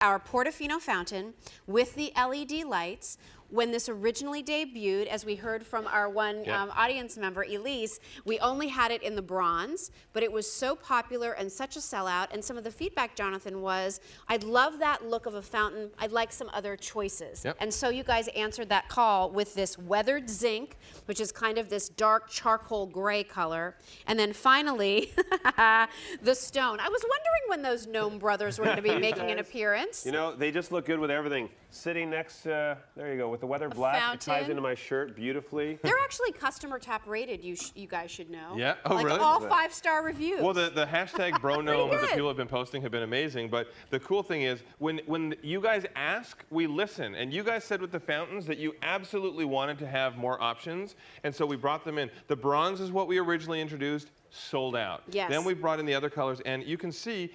our Portofino fountain with the LED lights. When this originally debuted, as we heard from our one audience member, Elise, we only had it in the bronze, but it was so popular and such a sellout. And some of the feedback, Jonathan, was, I'd love that look of a fountain. I'd like some other choices. And so you guys answered that call with this weathered zinc, which is kind of this dark charcoal gray color. And then finally, the stone. I was wondering when those Gnome brothers were going to be making an appearance. You know, they just look good with everything. Sitting next, there you go, with the weather black. Fountain. It ties into my shirt beautifully. They're actually customer top rated, you guys should know. Yeah, oh like really? All 5-star reviews. Well, the hashtag BroGnome that people have been posting have been amazing, but the cool thing is, when you guys ask, we listen. And you guys said with the fountains that you absolutely wanted to have more options, and so we brought them in. The bronze is what we originally introduced, sold out. Yes. Then we brought in the other colors, and you can see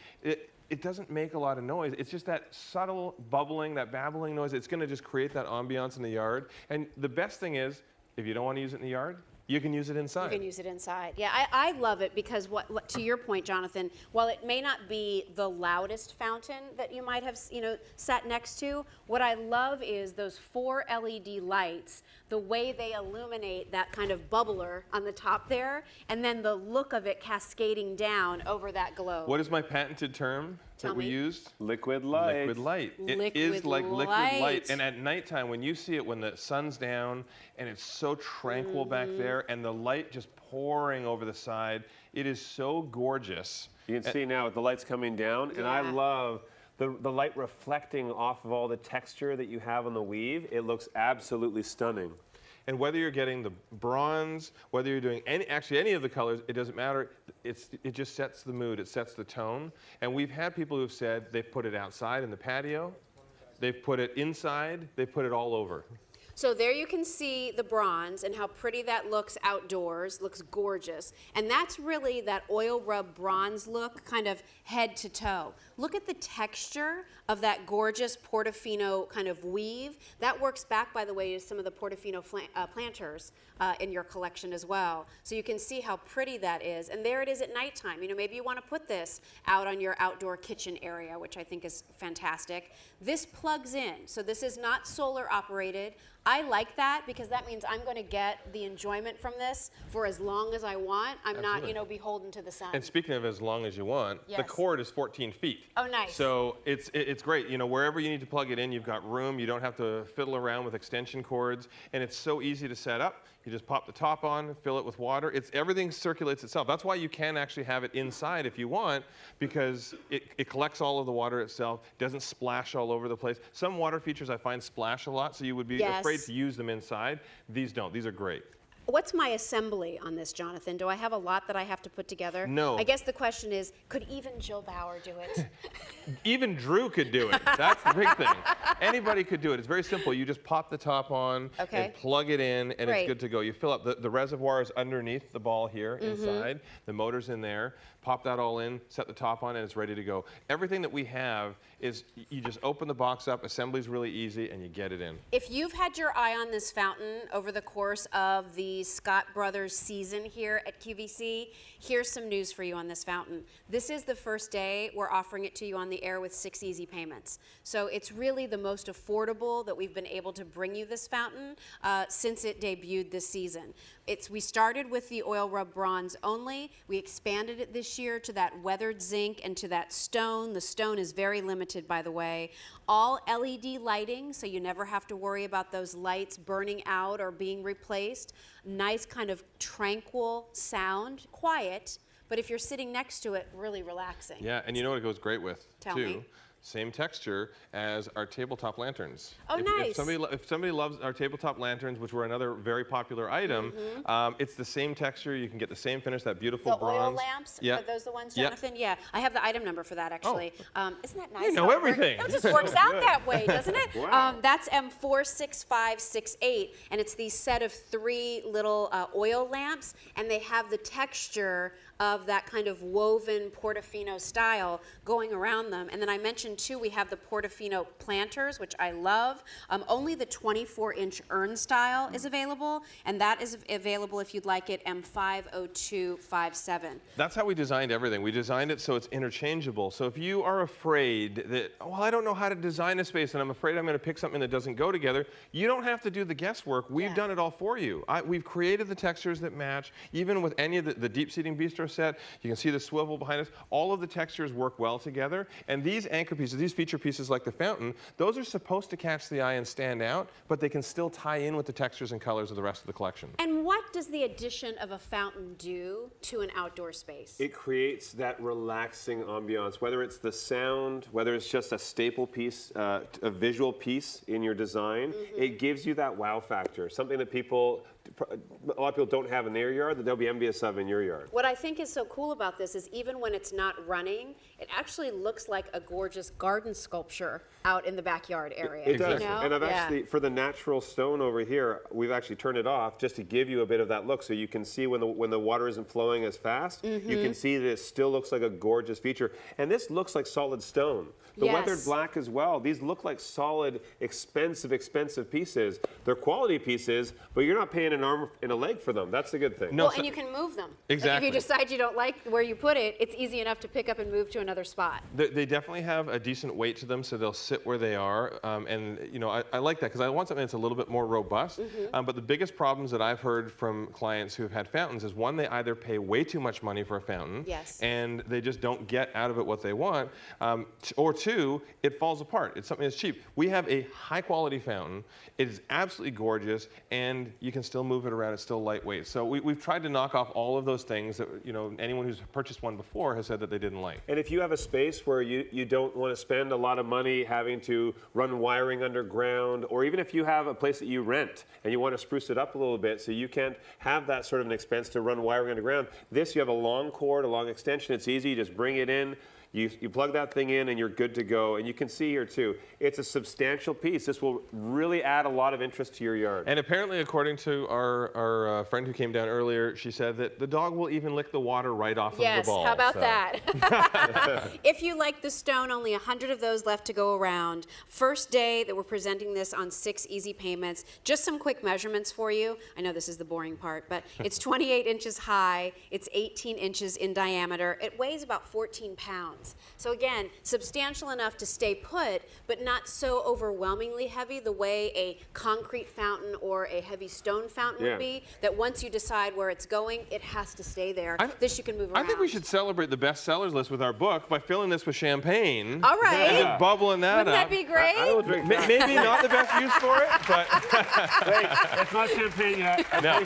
it doesn't make a lot of noise. It's just that subtle bubbling, that babbling noise. It's going to just create that ambiance in the yard. And the best thing is, if you don't want to use it in the yard, you can use it inside. You can use it inside. Yeah, I love it because what to your point, Jonathan, while it may not be the loudest fountain that you might have, sat next to, what I love is those 4 LED lights, the way they illuminate that kind of bubbler on the top there, and then the look of it cascading down over that globe. What is my patented term that we used? Liquid light. Liquid light. It is like liquid light. And at nighttime, when you see it, when the sun's down and it's so tranquil back there and the light just pouring over the side, it is so gorgeous. You can see now with the lights coming down, and I love the light reflecting off of all the texture that you have on the weave. It looks absolutely stunning. And whether you're getting the bronze, whether you're doing any of the colors, it doesn't matter. It just sets the mood, it sets the tone. And we've had people who've said they've put it outside in the patio, they've put it inside, they've put it all over. So there you can see the bronze and how pretty that looks outdoors, looks gorgeous. And that's really that oil rub bronze look, kind of head to toe. Look at the texture of that gorgeous Portofino kind of weave. That works back, by the way, to some of the Portofino planters in your collection as well. So you can see how pretty that is. And there it is at nighttime. Maybe you want to put this out on your outdoor kitchen area, which I think is fantastic. This plugs in, so this is not solar operated. I like that because that means I'm going to get the enjoyment from this for as long as I want. I'm not, beholden to the sun. And speaking of as long as you want, the cord is 14 feet. Oh, nice. So it's great. Wherever you need to plug it in, you've got room. You don't have to fiddle around with extension cords, and it's so easy to set up. You just pop the top on, fill it with water. Everything circulates itself. That's why you can actually have it inside if you want, because it collects all of the water itself, doesn't splash all over the place. Some water features I find splash a lot, so you would be afraid to use them inside. These don't. These are great. What's my assembly on this, Jonathan? Do I have a lot that I have to put together? No. I guess the question is, could even Jill Bauer do it? Even Drew could do it. That's the big thing. Anybody could do it. It's very simple. You just pop the top on and plug it in, and it's good to go. You fill up. The reservoir is underneath the ball here inside. The motor's in there. Pop that all in, set the top on, and it's ready to go. Everything that we have is you just open the box up, assembly's really easy, and you get it in. If you've had your eye on this fountain over the course of the Scott Brothers season here at QVC, here's some news for you on this fountain. This is the first day we're offering it to you on the air with 6 easy payments. So it's really the most affordable that we've been able to bring you this fountain since it debuted this season. We started with the oil rub bronze only. We expanded it this year to that weathered zinc and to that stone. The stone is very limited, by the way. All LED lighting, so you never have to worry about those lights burning out or being replaced. Nice kind of tranquil sound, quiet, but if you're sitting next to it, really relaxing. Yeah, and you know what it goes great with, Tell me. Same texture as our tabletop lanterns. Oh, nice. If somebody loves our tabletop lanterns, which were another very popular item, it's the same texture. You can get the same finish, that beautiful bronze. The oil lamps? Are those the ones, Jonathan? Yeah. I have the item number for that, actually. Isn't that nice? You know everything. It just works out that way, doesn't it? Wow. That's M46568, and it's the set of 3 little oil lamps, and they have the texture of that kind of woven Portofino style going around them. And then I mentioned too, we have the Portofino planters, which I love. Only the 24-inch urn style is available, and that is available if you'd like it, M50257. That's how we designed everything. We designed it so it's interchangeable. So if you are afraid that, well, I don't know how to design a space and I'm afraid I'm going to pick something that doesn't go together, you don't have to do the guesswork. We've done it all for you. We've created the textures that match. Even with any of the deep seating bistro set, you can see the swivel behind us. All of the textures work well together. And these anchor pieces, these feature pieces like the fountain, those are supposed to catch the eye and stand out, but they can still tie in with the textures and colors of the rest of the collection. And what does the addition of a fountain do to an outdoor space? It creates that relaxing ambiance, whether it's the sound, whether it's just a staple piece, a visual piece in your design. It gives you that wow factor, something that a lot of people don't have in their yard that they'll be envious of in your yard. What I think is so cool about this is even when it's not running, it actually looks like a gorgeous garden sculpture out in the backyard area. It does. You know? And I've actually, for the natural stone over here, we've actually turned it off just to give you a bit of that look so you can see when the water isn't flowing as fast, you can see that it still looks like a gorgeous feature. And this looks like solid stone. The weathered black as well. These look like solid, expensive pieces. They're quality pieces, but you're not paying an arm and a leg for them. That's the good thing. No, Well, and you can move them. Exactly. Like if you decide you don't like where you put it, it's easy enough to pick up and move to another spot. They definitely have a decent weight to them, so they'll sit where they are. And you know, I like that because I want something that's a little bit more robust. But the biggest problems that I've heard from clients who have had fountains is one, they either pay way too much money for a fountain, and they just don't get out of it what they want, or two, it falls apart. It's something that's cheap. We have a high quality fountain. It is absolutely gorgeous, and you can still move it around. It's still lightweight. So we've tried to knock off all of those things that, you know, anyone who's purchased one before has said that they didn't like. And if you have a space where you don't want to spend a lot of money having to run wiring underground, or even if you have a place that you rent and you want to spruce it up a little bit so you can't have that sort of an expense to run wiring underground, this you have a long cord, a long extension. It's easy. You just bring it in. You plug that thing in and you're good to go. And you can see here too, it's a substantial piece. This will really add a lot of interest to your yard. And apparently, according to our friend who came down earlier, she said that the dog will even lick the water right off of the ball. Yes, how about that? If you like the stone, only 100 of those left to go around. First day that we're presenting this on 6 easy payments. Just some quick measurements for you. I know this is the boring part, but it's 28 inches high. It's 18 inches in diameter. It weighs about 14 pounds. So again, substantial enough to stay put, but not so overwhelmingly heavy the way a concrete fountain or a heavy stone fountain would be, that once you decide where it's going, it has to stay there. This you can move around. I think we should celebrate the best sellers list with our book by filling this with champagne. All right. And just bubbling that Wouldn't up. that be great? I will drink that. Maybe not the best use for it, but Wait, it's not champagne yet. no,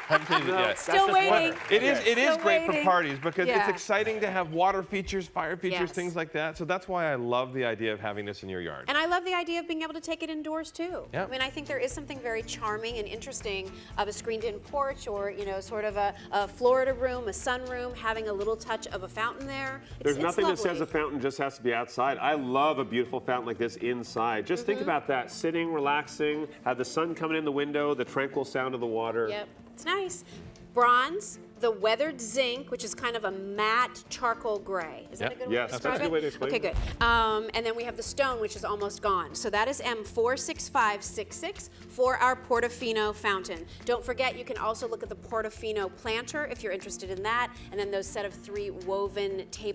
haven't tasted it yet. Still waiting. It is Still great for waiting. parties because Yeah. it's exciting to have water features, fire features, Yes. things like that. So that's why I love the idea of having this in your yard. And I love the idea of being able to take it indoors too. Yeah. I mean, I think there is something very charming and interesting of a screened-in porch, or sort of a Florida room, a sunroom, having a little touch of a fountain there. There's It's nothing that lovely. says a fountain just has to be outside. I love a beautiful fountain like this inside. Just think about that, sitting, relaxing, have the sun coming in the window, the tranquil sound of the water. Yep, it's nice. Bronze, the weathered zinc, which is kind of a matte charcoal gray. Is that a good way Yes, to that's describe a good it? way to explain Okay, it. good. And then we have the stone, which is almost gone. So that is M46566 for our Portofino fountain. Don't forget, you can also look at the Portofino planter if you're interested in that, and then those set of 3 woven table